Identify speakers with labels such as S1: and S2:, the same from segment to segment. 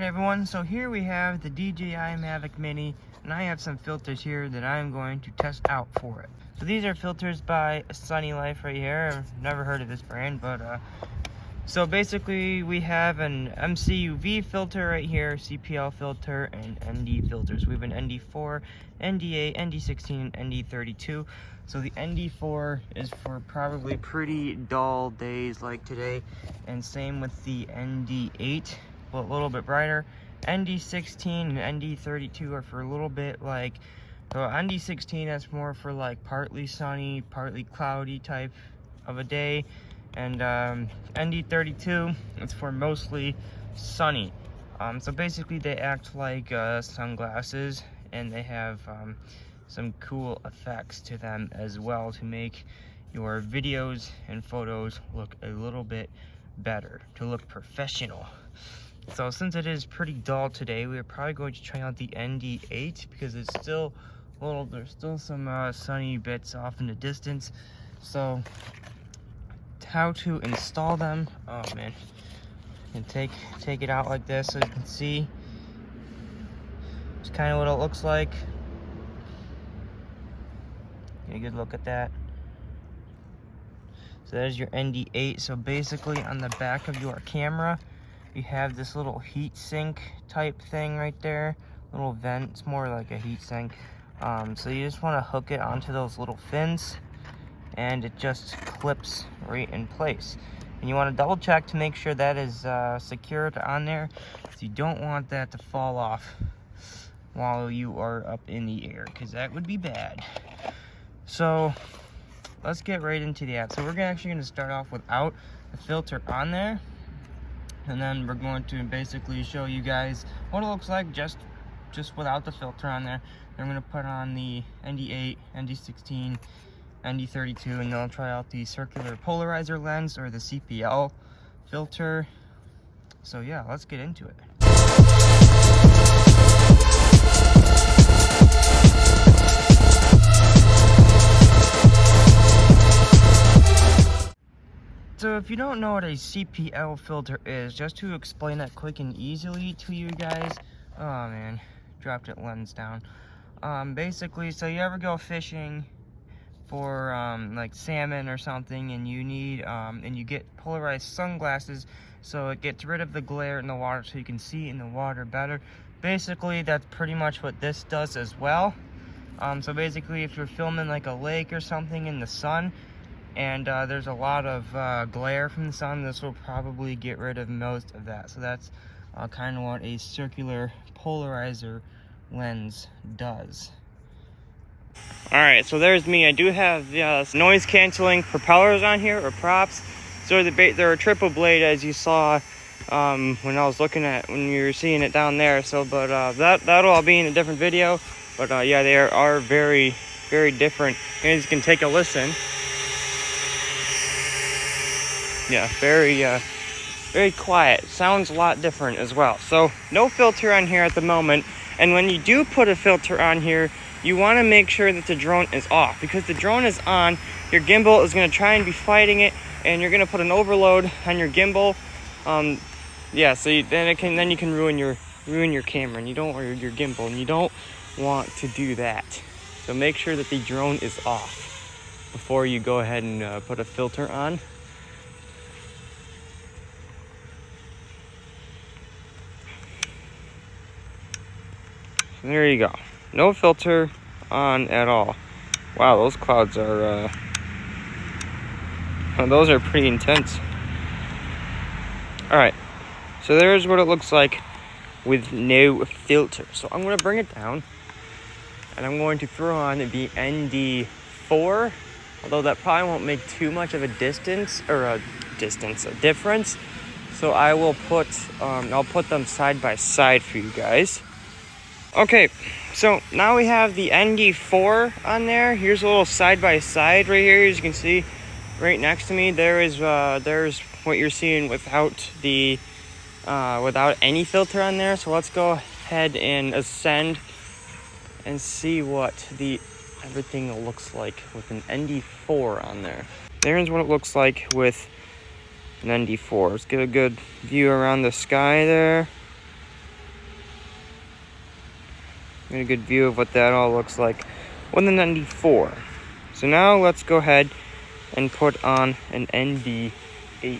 S1: Alright everyone, so here we have the DJI Mavic Mini, and I have some filters here that I'm going to test out for it. So these are filters by Sunny Life right here. I've never heard of this brand, but so basically we have an MCUV filter right here, CPL filter, and ND filters. We have an ND4, ND8, ND16, and ND32. So the ND4 is for probably pretty dull days like today, and same with the ND8, but a little bit brighter. ND16 and ND32 are for a little bit like, so ND16 that's more for like partly sunny, partly cloudy type of a day, and ND32 it's for mostly sunny. So basically they act like sunglasses, and they have some cool effects to them as well to make your videos and photos look a little bit better, to look professional. So since it is pretty dull today, we're probably going to try out the ND8 because it's still there's still some sunny bits off in the distance. So how to install them, oh man, and take it out like this so you can see it's kind of what it looks like. Get a good look at that. So there's your ND8. So basically on the back of your camera you have this little heat sink type thing right there, little vent. It's more like a heat sink. So you just want to hook it onto those little fins, and it just clips right in place. And you want to double check to make sure that is secured on there, because you don't want that to fall off while you are up in the air, because that would be bad. So let's get right into the app. So we're actually going to start off without the filter on there, and then we're going to basically show you guys what it looks like just without the filter on there. Then I'm going to put on the ND8, ND16, ND32, and then I'll try out the circular polarizer lens or the CPL filter. So yeah, let's get into it. So if you don't know what a CPL filter is, just to explain that quick and easily to you guys, oh man, dropped it lens down. Basically, so you ever go fishing for like salmon or something, and you need and you get polarized sunglasses, so it gets rid of the glare in the water so you can see in the water better. Basically that's pretty much what this does as well. So basically if you're filming like a lake or something in the sun, and there's a lot of glare from the sun, this will probably get rid of most of that. So that's kind of what a circular polarizer lens does. Alright, so there's me. I do have the noise canceling propellers on here, or props. So they're a triple blade, as you saw when I was looking at, when you were seeing it down there. So but that'll all be in a different video. But yeah, they are very, very different. And you can take a listen. Yeah, very quiet. Sounds a lot different as well. So no filter on here at the moment. And when you do put a filter on here, you want to make sure that the drone is off, because the drone is on, your gimbal is going to try and be fighting it, and you're going to put an overload on your gimbal. Yeah, so then you can ruin your camera, and or your gimbal, and you don't want to do that. So make sure that the drone is off before you go ahead and put a filter on. There you go. No filter on at all. Wow, those clouds are those are pretty intense. Alright, so there's what it looks like with no filter. So I'm going to bring it down, and I'm going to throw on the ND4, although that probably won't make too much of a difference. So I will put I'll put them side by side for you guys. Okay, so now we have the ND4 on there. Here's a little side-by-side right here. As you can see right next to me, there's what you're seeing without any filter on there. So let's go ahead and ascend and see what everything looks like with an ND4 on there. There's what it looks like with an ND4. Let's get a good view around the sky there. Get a good view of what that all looks like with the ND4. So now let's go ahead and put on an ND8.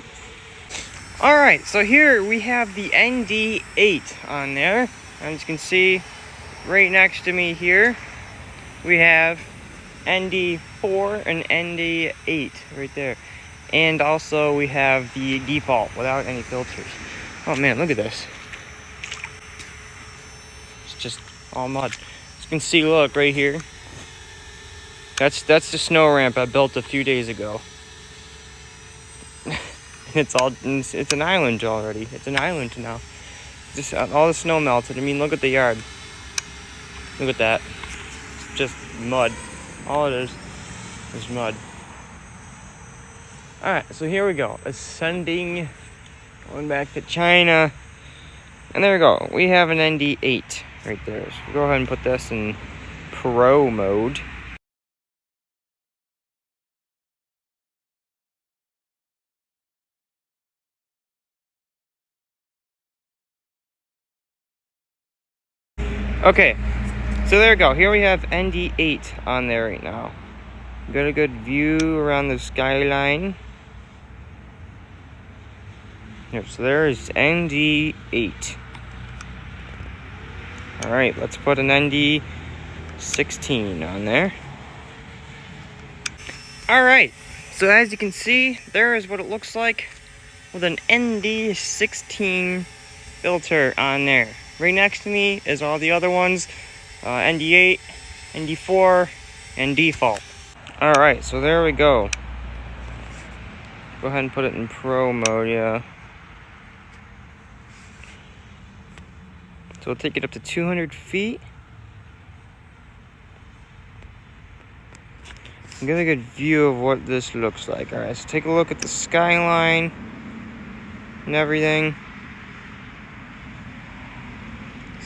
S1: All right, so here we have the ND8 on there. As you can see, right next to me here, we have ND4 and ND8 right there. And also we have the default without any filters. Oh man, look at this. It's just all mud. As you can see, look right here. That's the snow ramp I built a few days ago. It's an island already. It's an island now. Just all the snow melted. I mean, look at the yard. Look at that. It's just mud. All it is mud. Alright, so here we go. Ascending. Going back to China. And there we go. We have an ND8 right there. So we'll go ahead and put this in Pro mode. Okay, so there we go. Here we have ND8 on there right now. Got a good view around the skyline. Yep, so there is ND8. Alright, let's put an ND16 on there. Alright, so as you can see, there is what it looks like with an ND16 filter on there. Right next to me is all the other ones, ND8, ND4, and default. Alright, so there we go. Go ahead and put it in Pro mode, yeah. So we'll take it up to 200 feet. Get a good view of what this looks like. Alright, so take a look at the skyline and everything.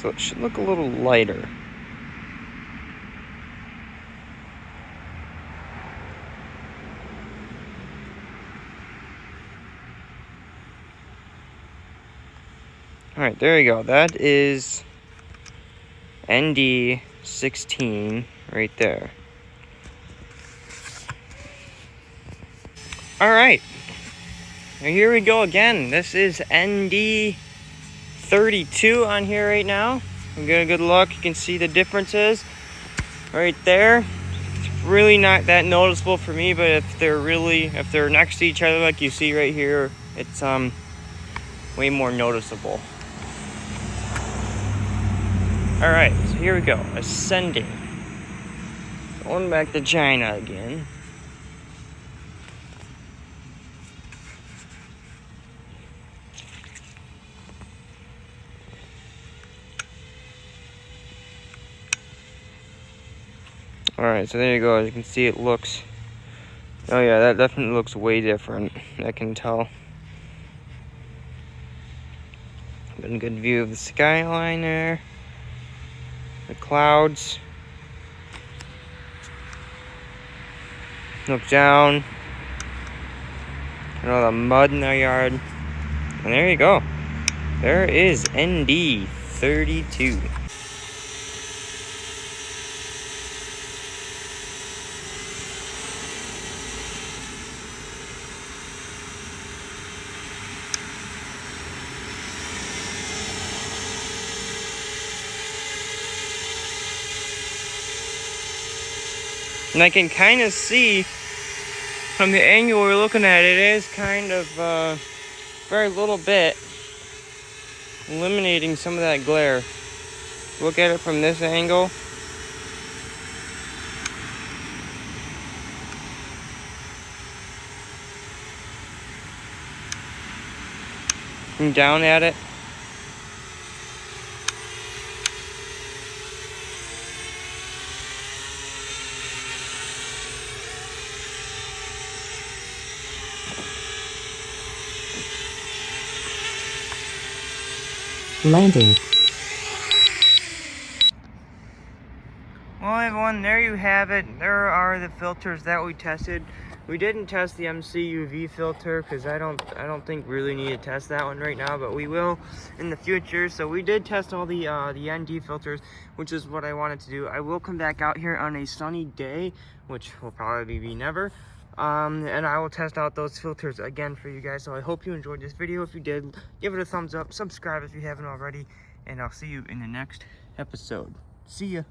S1: So it should look a little lighter. Alright, there you go. That is ND16 right there. Alright. Now here we go again. This is ND32 on here right now. We get a good look. You can see the differences right there. It's really not that noticeable for me, but if they're next to each other like you see right here, it's way more noticeable. Alright, so here we go. Ascending. Going back to China again. Alright, so there you go. As you can see, it looks... Oh yeah, that definitely looks way different. I can tell. Got a good view of the skyline there. The clouds. Look down. And all the mud in their yard. And there you go. There is ND32. And I can kind of see from the angle we're looking at, it is kind of very little bit eliminating some of that glare. Look at it from this angle. And down at it.
S2: Landing.
S1: Well everyone, there you have it. There are the filters that we tested. We didn't test the MC UV filter because I don't think we really need to test that one right now, but we will in the future. So we did test all the ND filters, which is what I wanted to do. I will come back out here on a sunny day, which will probably be never, and I will test out those filters again for you guys. So I hope you enjoyed this video. If you did, give it a thumbs up, subscribe if you haven't already, and I'll see you in the next episode. See ya.